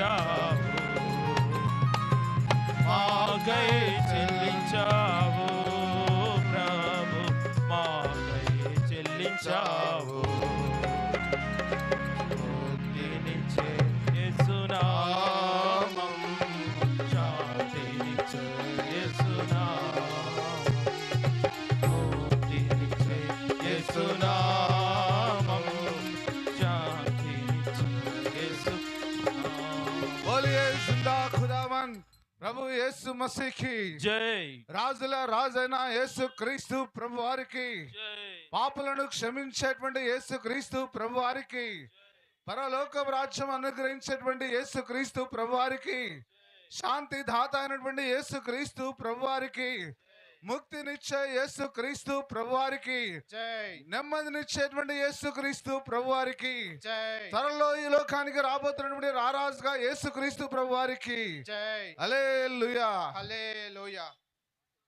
చెల్లించావు, మాకై చెల్లించావు ప్రభు, మాకై చెల్లించావు. ముక్తినిచ్చే యేసునామం, శాంతినిచ్చే యేసునామం, ముక్తినిచ్చే యేసునామం, శాంతినిచ్చే యేసునామం. बोलिए जिंदा खुदावन ప్రభు యేసు మసీహి జై. రాజుల రాజైన యేసు క్రీస్తు ప్రభు వారికి, పాపులను క్షమించేటువంటి యేసు క్రీస్తు ప్రభు వారికి, పరలోక రాజ్యం అనుగ్రహించేటువంటి యేసు క్రీస్తు ప్రభు వారికి, శాంతి దాత అయినటువంటి యేసు క్రీస్తు ప్రభు వారికి, ముక్తినిచ్చే యేసు క్రీస్తు ప్రభు వారికి, నెమ్మదినిచ్చేటువంటి యేసు క్రీస్తు ప్రభు వారికి, త్వరలో ఈ లోకానికి రాబోతున్నటువంటి రారాజుగా యేసు క్రీస్తు ప్రభు వారికి హల్లెలూయా. హల్లెలూయా.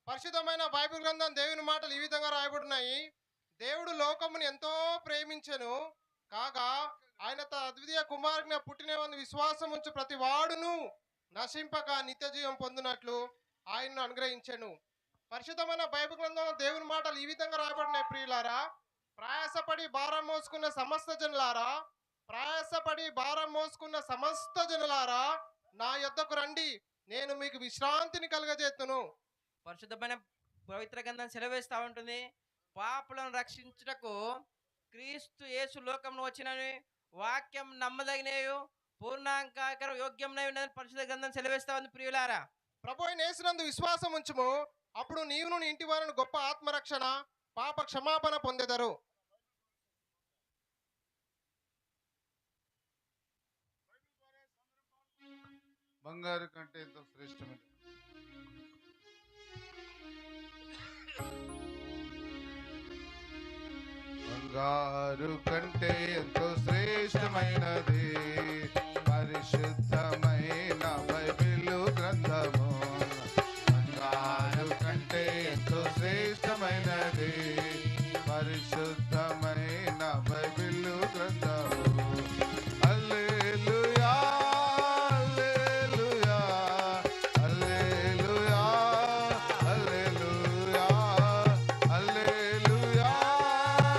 పరిశుద్ధమైన బైబిల్ గ్రంథం దేవుని మాటలు ఈ విధంగా రాయబడినాయి. దేవుడు లోకమును ఎంతో ప్రేమించెను కాగా ఆయన తన అద్వితీయ కుమారుని పుట్టిన విశ్వాసం ఉంచు ప్రతి వాడును నశింపక నిత్య జీవం పొందినట్లు ఆయన్ను అనుగ్రహించెను. పరిశుద్ధమైన బైబిల్ గ్రంథంలో దేవుని మాటలు ఈ విధంగా రాయబడినాయి. ప్రియులారా, ప్రయాసపడి భారం మోసుకున్న సమస్త జనులారా, ప్రయాసపడి భారం మోసుకున్న సమస్త జనులారా, నా యొద్దకు రండి, నేను మీకు విశ్రాంతిని కలుగజేతును. పరిశుద్ధమైన పవిత్ర గ్రంథం సెలవేస్తా ఉంటుంది. పాపులను రక్షించుటకు క్రీస్తు యేసు లోకంలో వచ్చినని వాక్యం నమ్మదగినయు పూర్ణాంకాకర యోగ్యంనై ఉన్నదని పరిశుద్ధ గ్రంథం సెలవేస్తా ఉంది. ప్రియులారా, ప్రభు అయిన యేసునందు విశ్వాసం ఉంచుము, అప్పుడు నీవును నీ ఇంటి వారిని గొప్ప ఆత్మరక్షణ పాప క్షమాపణ పొందెదరు. బంగారు కంటే ఎంతో శ్రేష్టమైన బంగారు కంటే ఎంతో శ్రేష్టమైనది పరిశుద్ధమైన బైబిలు గ్రంథము. బంగారు కంటే ఎంతో శ్రేష్టమైనది పరిశుద్ధమైన బైబిలు గ్రంథము. హల్లెలూయా, హల్లెలూయా, హల్లెలూయా, హల్లెలూయా, హల్లెలూయా,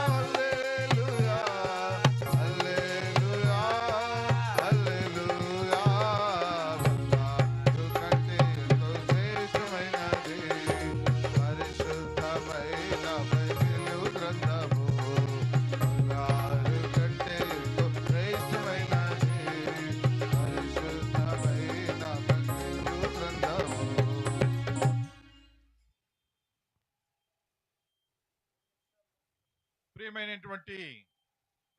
హల్లెలూయా, హల్లెలూయా, హల్లెలూయా. బంగారు కంటే ఎంతో శ్రేష్టమైనది పరిశుద్ధమైన బైబిలు గ్రంథము. బంగారు కంటే ఎంతో శ్రేష్టమైనది పరిశుద్ధమైన బైబిలు గ్రంథము. ప్రియమైనటువంటి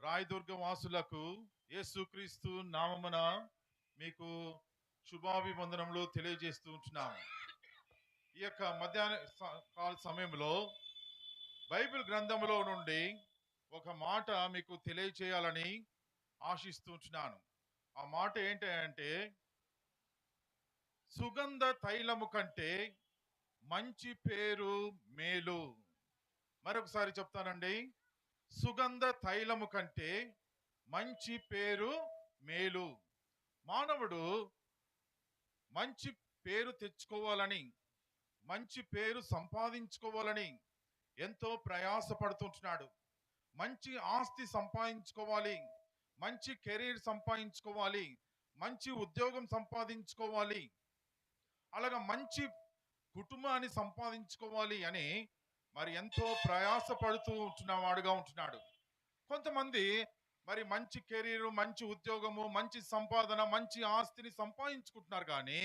రాయదుర్గం వాసులకు యేసుక్రీస్తు నామమున మీకు శుభాభివందనములు తెలియజేస్తూ ఉంటున్నాము. ఈ యొక్క మధ్యాహ్న కాల సమయంలో బైబిల్ గ్రంథములో నుండి ఒక మాట మీకు తెలియచేయాలని ఆశిస్తూ ఉంటున్నాను. ఆ మాట ఏంటంటే, సుగంధ తైలము కంటే మంచి పేరు మేలు. మరొకసారి చెప్తానండి, సుగంధ తైలము కంటే మంచి పేరు మేలు. మానవుడు మంచి పేరు తెచ్చుకోవాలని, మంచి పేరు సంపాదించుకోవాలని ఎంతో ప్రయాసపడుతుంటున్నాడు. మంచి ఆస్తి సంపాదించుకోవాలి, మంచి కెరీర్ సంపాదించుకోవాలి, మంచి ఉద్యోగం సంపాదించుకోవాలి, అలాగా మంచి కుటుంబాన్ని సంపాదించుకోవాలి అని మరి ఎంతో ప్రయాసపడుతూ ఉంటున్నవాడుగా ఉంటున్నాడు. కొంతమంది మరి మంచి కెరీర్, మంచి ఉద్యోగము, మంచి సంపాదన, మంచి ఆస్తిని సంపాదించుకుంటున్నారు, కానీ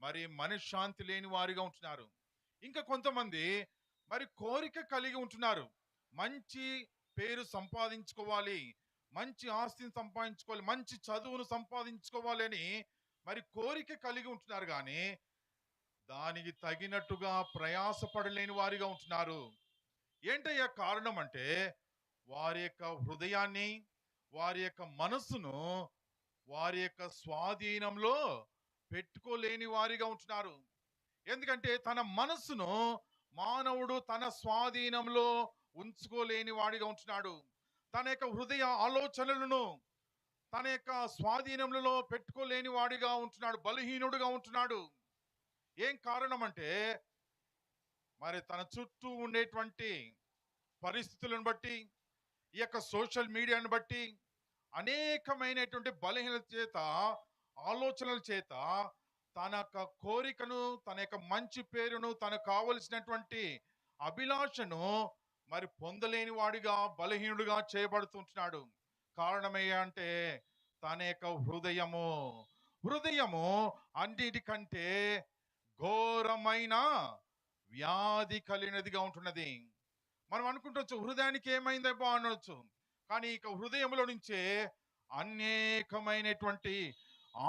మరి మనశ్శాంతి లేని వారిగా ఉంటున్నారు. ఇంకా కొంతమంది మరి కోరిక కలిగి ఉంటున్నారు, మంచి పేరు సంపాదించుకోవాలి, మంచి ఆస్తిని సంపాదించుకోవాలి, మంచి చదువును సంపాదించుకోవాలి అని మరి కోరిక కలిగి ఉంటున్నారు, కానీ దానికి తగినట్టుగా ప్రయాసపడలేని వారిగా ఉంటున్నారు. ఏంటయ్యా కారణం అంటే, వారి యొక్క హృదయాన్ని, వారి యొక్క మనస్సును వారి యొక్క స్వాధీనంలో పెట్టుకోలేని వారిగా ఉంటున్నారు. ఎందుకంటే తన మనస్సును మానవుడు తన స్వాధీనంలో ఉంచుకోలేని వాడిగా ఉంటున్నాడు. తన యొక్క హృదయ ఆలోచనలను తన యొక్క స్వాధీనంలో పెట్టుకోలేని వాడిగా ఉంటున్నాడు, బలహీనుడుగా ఉంటున్నాడు. ఏం కారణం అంటే మరి తన చుట్టూ ఉండేటువంటి పరిస్థితులను బట్టి, ఈ యొక్క సోషల్ మీడియాను బట్టి, అనేకమైనటువంటి బలహీనత చేత, ఆలోచనల చేత తన యొక్క కోరికను, తన యొక్క మంచి పేరును, తనకు కావలసినటువంటి అభిలాషను మరి పొందలేని వాడిగా, బలహీనుడిగా చేయబడుతుంటున్నాడు. కారణమయ్యా అంటే తన యొక్క హృదయము అన్నిటికంటే ఘోరమైన వ్యాధి కలిగినదిగా ఉంటున్నది. మనం అనుకుంటవచ్చు హృదయానికి ఏమైందేమో అనవచ్చు, కానీ ఇక హృదయంలో నుంచే అనేకమైనటువంటి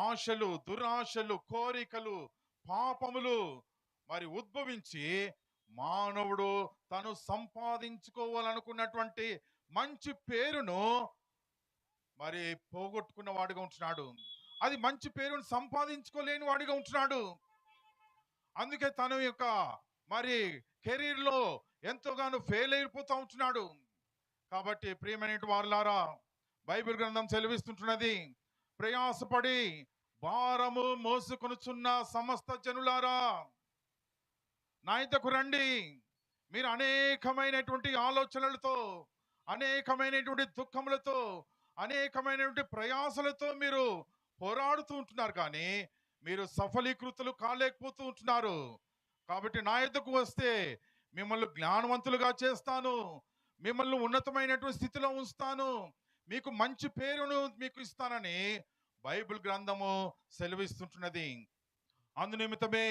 ఆశలు, దురాశలు, కోరికలు, పాపములు మరి ఉద్భవించి మానవుడు తను సంపాదించుకోవాలనుకున్నటువంటి మంచి పేరును మరి పోగొట్టుకున్న వాడిగా ఉంటున్నాడు. అది మంచి పేరును సంపాదించుకోలేని వాడిగా ఉంటున్నాడు. అందుకే తన యొక్క మరి కెరీర్ లో ఎంతోగానో ఫెయిల్ అయిపోతూ ఉంటున్నాడు. కాబట్టి ప్రియమైన వారులారా, బైబిల్ గ్రంథం సెలవిస్తుంటున్నది, ప్రయాసపడి భారము మోసుకొనుచున్న సమస్త జనులారా నా యొద్దకు రండి. మీరు అనేకమైనటువంటి ఆలోచనలతో, అనేకమైనటువంటి దుఃఖములతో, అనేకమైనటువంటి ప్రయాసలతో మీరు పోరాడుతూ ఉంటున్నారు, కానీ మీరు సఫలీకృతులు కాలేకపోతూ ఉంటున్నారు. కాబట్టి నా యొద్దకు వస్తే మిమ్మల్ని జ్ఞానవంతులుగా చేస్తాను, మిమ్మల్ని ఉన్నతమైనటువంటి స్థితిలో ఉంచుతాను, మీకు మంచి పేరును మీకు ఇస్తానని బైబిల్ గ్రంథము సెలవిస్తుంటున్నది. అందునిమిత్తమే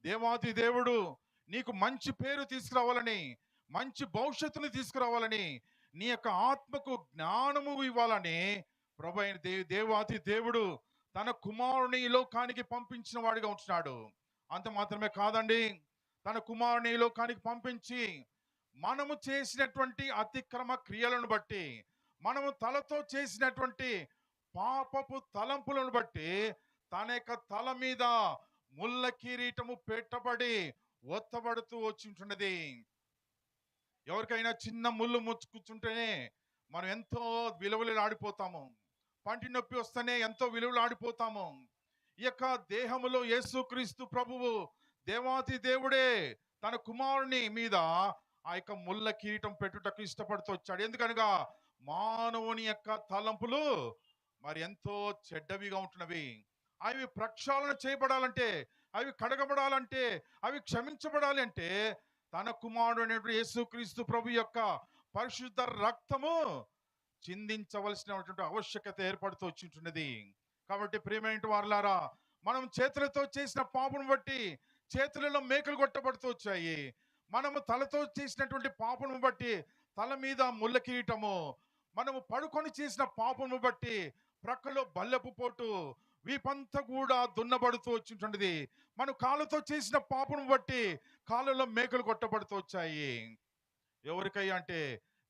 దేవాది దేవుడు నీకు మంచి పేరు తీసుకురావాలని, మంచి భవిష్యత్తును తీసుకురావాలని, నీ యొక్క ఆత్మకు జ్ఞానము ఇవ్వాలని ప్రభు అయిన దేవాది దేవుడు తన కుమారుని ఈ లోకానికి పంపించిన వాడిగా ఉంటున్నాడు. అంత మాత్రమే కాదండి, తన కుమారుని ఈ లోకానికి పంపించి మనము చేసినటువంటి అతిక్రమ క్రియలను బట్టి, మనము తలతో చేసినటువంటి పాపపు తలంపులను బట్టి తన యొక్క తల మీద ముళ్ళ కిరీటము పెట్టబడి ఒత్తబడుతూ వచ్చింటున్నది. ఎవరికైనా చిన్న ముళ్ళు కూర్చుంటేనే మనం ఎంతో విలువలాడిపోతాము, పంటి నొప్పి వస్తేనే ఎంతో విలువలాడిపోతాము. ఈ యొక్క దేహములో యేసుక్రీస్తు ప్రభువు దేవాతి దేవుడే తన కుమారుని మీద ఆ యొక్క ముళ్ళ కిరీటం పెట్టుటకు ఇష్టపడుతూ వచ్చాడు. ఎందుకనగా మానవుని యొక్క తలంపులు మరి ఎంతో చెడ్డవిగా ఉంటున్నవి. అవి ప్రక్షాళన చేయబడాలంటే, అవి కడగబడాలంటే, అవి క్షమించబడాలి అంటే తన కుమారుడు అనేటువంటి యేసుక్రీస్తు ప్రభు యొక్క పరిశుద్ధ రక్తము చిందించవలసినటువంటి ఆవశ్యకత ఏర్పడుతూ వచ్చింటున్నది. కాబట్టి ప్రియమైన వారులారా, మనం చేతులతో చేసిన పాపను బట్టి చేతులలో మేకలు కొట్టబడుతూ వచ్చాయి. మనము తలతో చేసినటువంటి పాపను బట్టి తల మీద ముళ్ళ కిరీటము, మనము పడుకొని చేసిన పాపను బట్టి ప్రక్కలో బల్లెపు పోటు, వీపంతా కూడా దున్నబడుతూ వచ్చింటుంది. మనం కాళ్ళతో చేసిన పాపను బట్టి కాళ్ళలో మేకలు కొట్టబడుతూ వచ్చాయి. ఎవరికై అంటే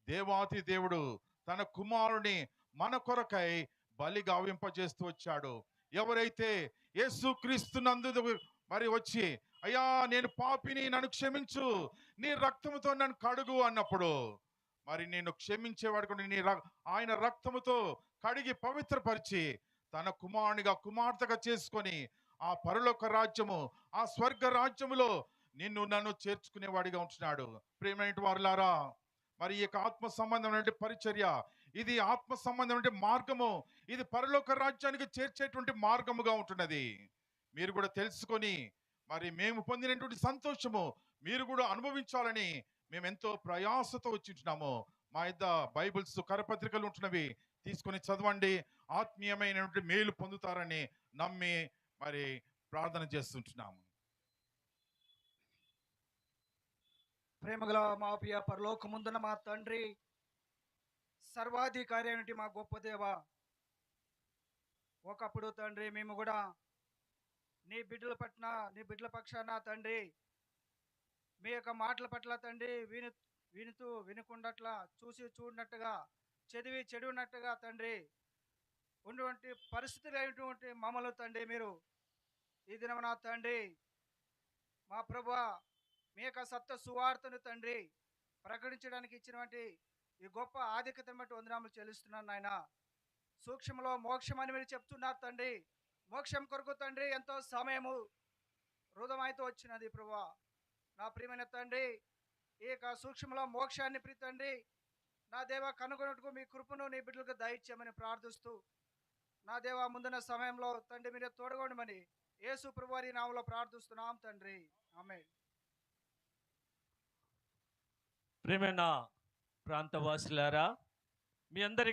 దేవాతి దేవుడు తన కుమారుని మన కొరకై బలి గావింపజేస్తూ వచ్చాడు. ఎవరైతే యేసుక్రీస్తునందు మరి వచ్చి, అయ్యా నేను పాపిని, నన్ను క్షమించు, నీ రక్తముతో నన్ను కడుగు అన్నప్పుడు మరి నేను క్షమించేవాడు ఆయన రక్తముతో కడిగి పవిత్రపరిచి తన కుమారునిగా, కుమార్తెగా చేసుకొని ఆ పరలోక రాజ్యము, ఆ స్వర్గ రాజ్యములో నన్ను చేర్చుకునేవాడిగా ఉంటున్నాడు. ప్రియమైన వారులారా, మరి ఈ యొక్క ఆత్మ సంబంధమైన పరిచర్య, ఇది ఆత్మ సంబంధమైన మార్గము, ఇది పరలోక రాజ్యానికి చేర్చేటువంటి మార్గముగా ఉంటున్నది. మీరు కూడా తెలుసుకొని మరి మేము పొందినటువంటి సంతోషము మీరు కూడా అనుభవించాలని మేము ఎంతో ప్రయాసతో వచ్చింటున్నాము. మా ఇద్ద బైబిల్స్, కరపత్రికలు ఉంటున్నవి, తీసుకొని చదవండి, ఆత్మీయమైనటువంటి మేలు పొందుతారని నమ్మి మరి ప్రార్థన చేస్తుంటున్నాము. ప్రేమగల మా ప్రియ పరలోకముందున మా తండ్రి, సర్వాధికారి అయినటి మా గొప్ప దేవ, ఒకప్పుడు తండ్రి మేము కూడా నీ బిడ్డల పక్షాన తండ్రి మీ యొక్క మాటల పట్ల తండ్రి వినుతూ వినకుండాట్లా, చూసి చూడనట్టుగా, చదివి చెడున్నట్టుగా తండ్రి ఉన్నటువంటి పరిస్థితులు అయినటువంటి మమ్మల్ని తండ్రి మీరు ఈ దినమున తండ్రి మా ప్రభువా మీ యొక్క సత్య సువార్తను తండ్రి ప్రకటించడానికి ఇచ్చినటువంటి ఈ గొప్ప ఆధిక్యతను బట్టి వందనాలు చెల్లిస్తున్నాను నాయన. సూక్ష్మలో మోక్షం అని మీరు చెప్తున్నారు తండ్రి. మోక్షం కొరకు తండ్రి ఎంతో సమయము హృదమైతే వచ్చినది ప్రభువా. నా ప్రియమైన తండ్రి, ఈ యొక్క సూక్ష్మలో మోక్షాన్ని ప్రియ తండ్రి నా దేవ కనుగొనట్టుకు మీ కృపను నీ బిడ్డలకు దయచేయమని ప్రార్థిస్తూ, నా దేవ ముందున్న సమయంలో తండ్రి మీరే తోడుకోండమని యేసు ప్రభువారి నామములో ప్రార్థిస్తున్నాం తండ్రి. ఆమేన్. ప్రియమైన ప్రాంతవాసులారా, మీ అందరి